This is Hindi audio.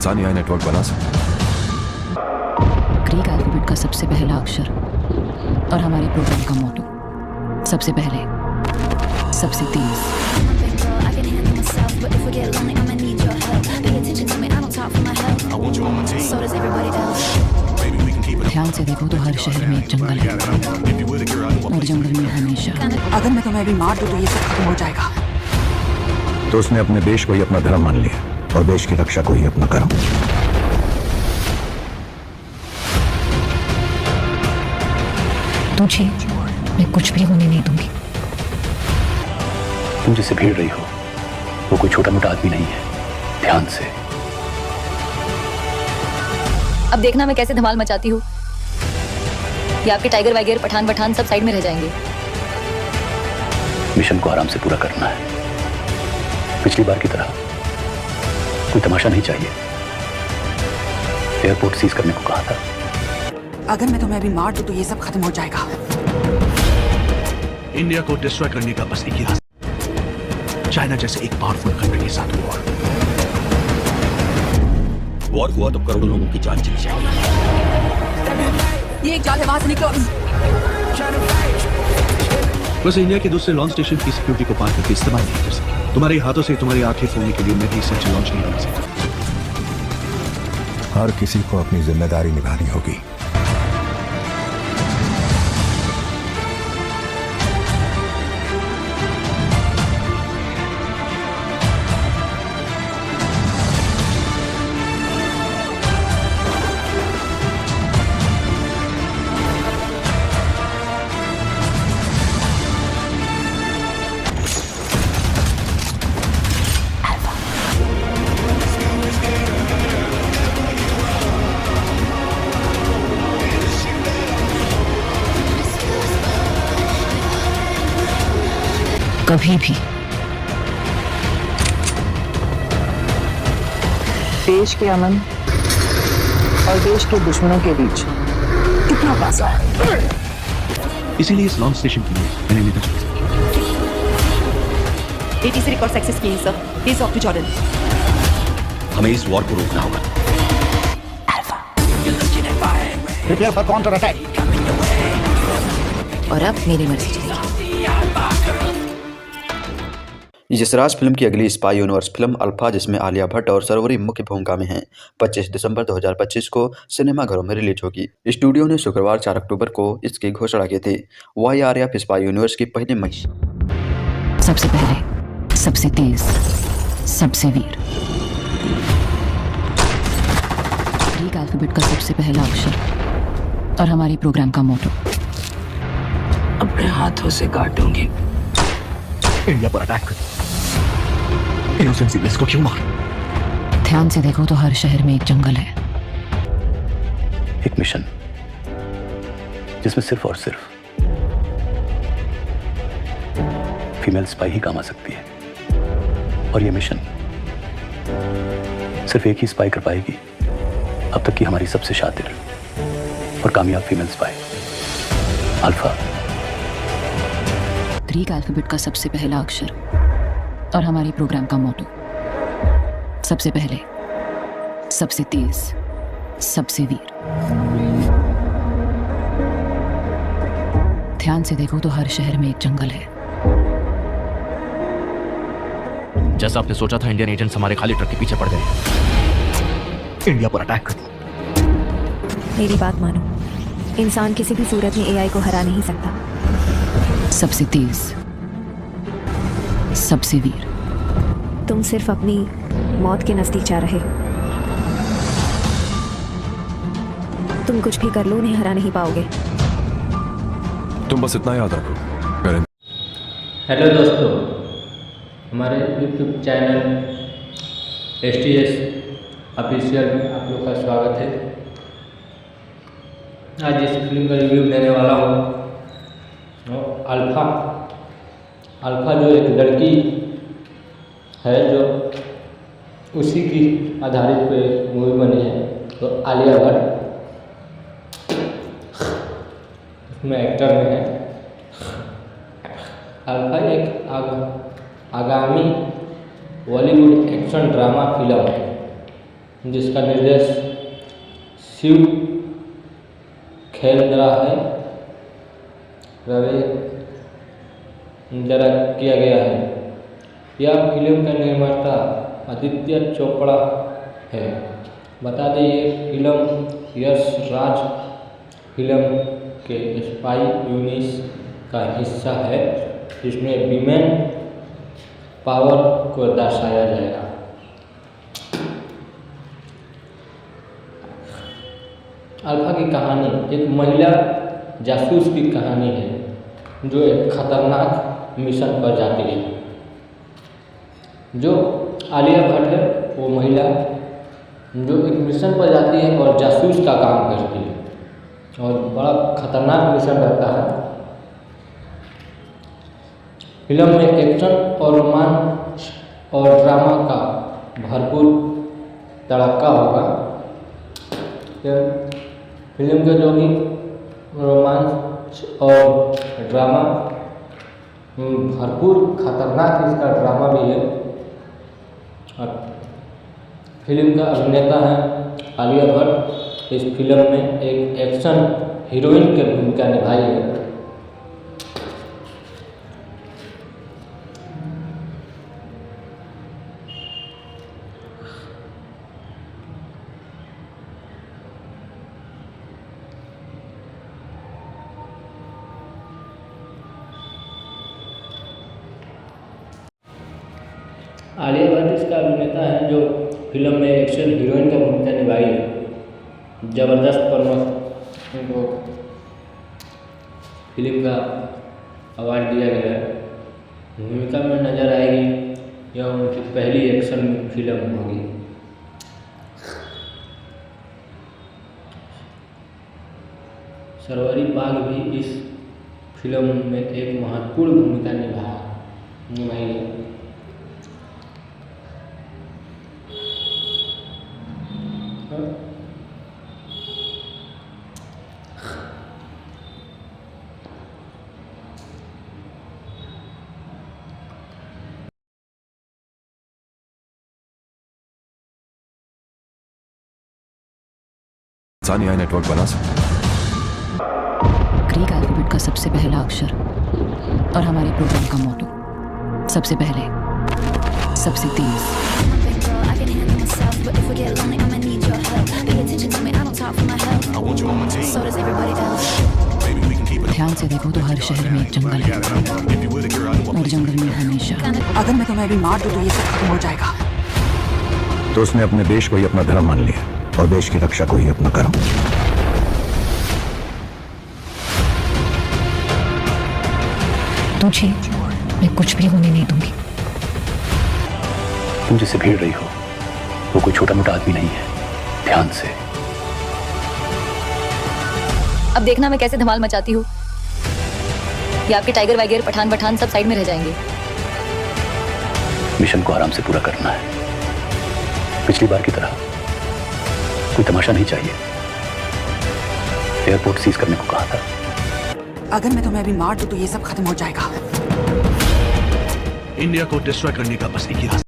सानिया नेटवर्क बना सकते ग्रीक अल्फाबेट का सबसे पहला अक्षर और हमारे प्रोग्राम का मोटो सबसे पहले सबसे तेज। ध्यान से देखो तो हर शहर में एक जंगल है और जंगल में हमेशा। अगर मैं तुम्हें अभी मार दूं तो ये सब खत्म हो जाएगा। तो उसने अपने देश को ही अपना धर्म मान लिया और देश की रक्षा को ही अपना कर्म। तुझे मैं कुछ भी होने नहीं दूंगी। तुम जिसे भीड़ रही हो वो कोई छोटा मोटा आदमी नहीं है। ध्यान से। अब देखना मैं कैसे धमाल मचाती हूँ। ये आपके टाइगर वाइगर पठान पठान सब साइड में रह जाएंगे। मिशन को आराम से पूरा करना है। पिछली बार की तरह कोई तमाशा नहीं चाहिए। एयरपोर्ट सीज करने को कहा था। अगर मैं तुम्हें अभी मार दूं तो ये सब खत्म हो जाएगा। इंडिया को डिस्ट्रॉय करने का बस एक ही रास्ता, चाइना जैसे एक पावरफुल कंट्री के साथ वॉर हुआ तो करोड़ों लोगों की जान चली जाएगी। ये एक जाल है, वहां से निकलो अभी। बस इंडिया के दूसरे लॉन्च स्टेशन की सिक्योरिटी को पार करके इस्तेमाल नहीं कर सके। तुम्हारे हाथों से तुम्हारी आंखें फोड़ने के लिए मैं भी इसे लॉन्च नहीं कर सकता। हर किसी को अपनी जिम्मेदारी निभानी होगी। कभी भी देश के अमन और देश के दुश्मनों के बीच कितना फासला है। इसीलिए इस लॉन्च स्टेशन के लिए मैंने नेता चुना। ATC records access किए sir. He's off to Jordan. हमें इस वॉर को रोकना होगा। Prepare for counter attack. और अब मेरी मर्जी चलेगी। यशराज फिल्म की अगली स्पाई यूनिवर्स फिल्म अल्फा, जिसमें आलिया भट्ट और सरवरी मुख्य भूमिका में हैं, 25 दिसंबर 2025 को सिनेमाघरों में रिलीज होगी। स्टूडियो ने शुक्रवार 4 अक्टूबर को इसकी घोषणा की थी। YRF स्पाई यूनिवर्स की पहली महिला। सबसे पहले सबसे तेज सबसे वीर। ग्रीक अल्फाबेट का सबसे पहला अक्षर और हमारे प्रोग्राम का मोटो अपने हाथों से काटूंगी। इंडिया पर अटैक कर। इनोसेंट सिविलियंस को क्यों मार? ध्यान से देखो तो हर शहर में एक जंगल है। एक मिशन जिसमें सिर्फ और सिर्फ फीमेल स्पाई ही काम आ सकती है। और ये मिशन सिर्फ एक ही स्पाई कर पाएगी, अब तक की हमारी सबसे शातिर और कामयाब female spy, alpha. Greek alphabet का सबसे पहला अक्षर और हमारे प्रोग्राम का मोटो सबसे पहले सबसे तेज सबसे वीर। ध्यान से देखो तो हर शहर में एक जंगल है। जैसा आपने सोचा था, इंडियन एजेंट्स हमारे खाली ट्रक के पीछे पड़ गए। इंडिया पर अटैक कर। मेरी बात मानो, इंसान किसी भी सूरत में AI को हरा नहीं सकता। सबसे तेज सबसे वीर। तुम सिर्फ अपनी मौत के नजदीक जा रहे हो। तुम कुछ भी कर लो, उन्हें हरा नहीं पाओगे। तुम बस इतना याद रखो। हेलो दोस्तों, हमारे YouTube चैनल STS ऑफिशियल में आप लोग का स्वागत है। आज इस फिल्म का रिव्यू देने वाला हूँ। अल्फा जो एक लड़की है, जो उसी की आधारित पे मूवी बनी है। तो आलिया भट्ट उसमें एक्टर में है। अल्फा एक आगामी बॉलीवुड एक्शन ड्रामा फिल्म है जिसका निर्देश शिव खेलरा है रवि द्वारा किया गया है। यह फिल्म का निर्माता आदित्य चोपड़ा है। बता दें ये फिल्म यश राज फिल्म के स्पाई यूनिस का हिस्सा है, जिसमें विमेन पावर को दर्शाया जाएगा। अल्फा की कहानी एक महिला जासूस की कहानी है जो एक खतरनाक मिशन पर जाती है। जो आलिया भट्ट है वो महिला जो एक मिशन पर जाती है और जासूस का काम करती है और बड़ा खतरनाक मिशन रहता है। फिल्म में एक्शन और रोमांच और ड्रामा का भरपूर तड़का होगा। फिल्म का जो भी रोमांच और ड्रामा भरपूर खतरनाक इसका ड्रामा भी है। और फिल्म का अभिनेता है आलिया भट्ट। इस फिल्म में एक एक्शन हीरोइन की भूमिका निभाई है। आलिया भट्ट इसका अभिनेता है जो फिल्म में एक्शन हीरोइन का भूमिका निभाई है। जबरदस्त परफॉर्मेंस इनको फिल्म का अवार्ड दिया गया है। भूमिका में नजर आएगी, यह उनकी पहली एक्शन फिल्म होगी। सरवरी बाग भी इस फिल्म में एक महत्वपूर्ण भूमिका निभाई है। इंसान यहाँ नेटवर्क बना सकते। ग्रीक अल्फाबेट का सबसे पहला अक्षर और हमारे प्रोग्राम का मोटो सबसे पहले सबसे तेज। ध्यान से देखो तो हर शहर में एक जंगल है और जंगल में हमेशा अगर मैं तुम्हें अभी मार दूं तो ये सब खत्म हो जाएगा। तो उसने अपने देश को ही अपना धर्म मान लिया और देश की रक्षा को ही अपना कर्म। तुझे मैं कुछ भी होने नहीं दूंगी। तुम जिससे भिड़ रही हो वो कोई छोटा मोटा आदमी नहीं है। ध्यान से। अब देखना मैं कैसे धमाल मचाती हूँ। ये आपके टाइगर वाइगर पठान सब साइड में रह जाएंगे। मिशन को आराम से पूरा करना है। पिछली बार की तरह कोई तमाशा नहीं चाहिए। एयरपोर्ट सीज करने को कहा था। अगर मैं तुम्हें अभी मार दूं तो ये सब खत्म हो जाएगा। इंडिया को डिस्ट्रॉय करने का बस एक ही रास्ता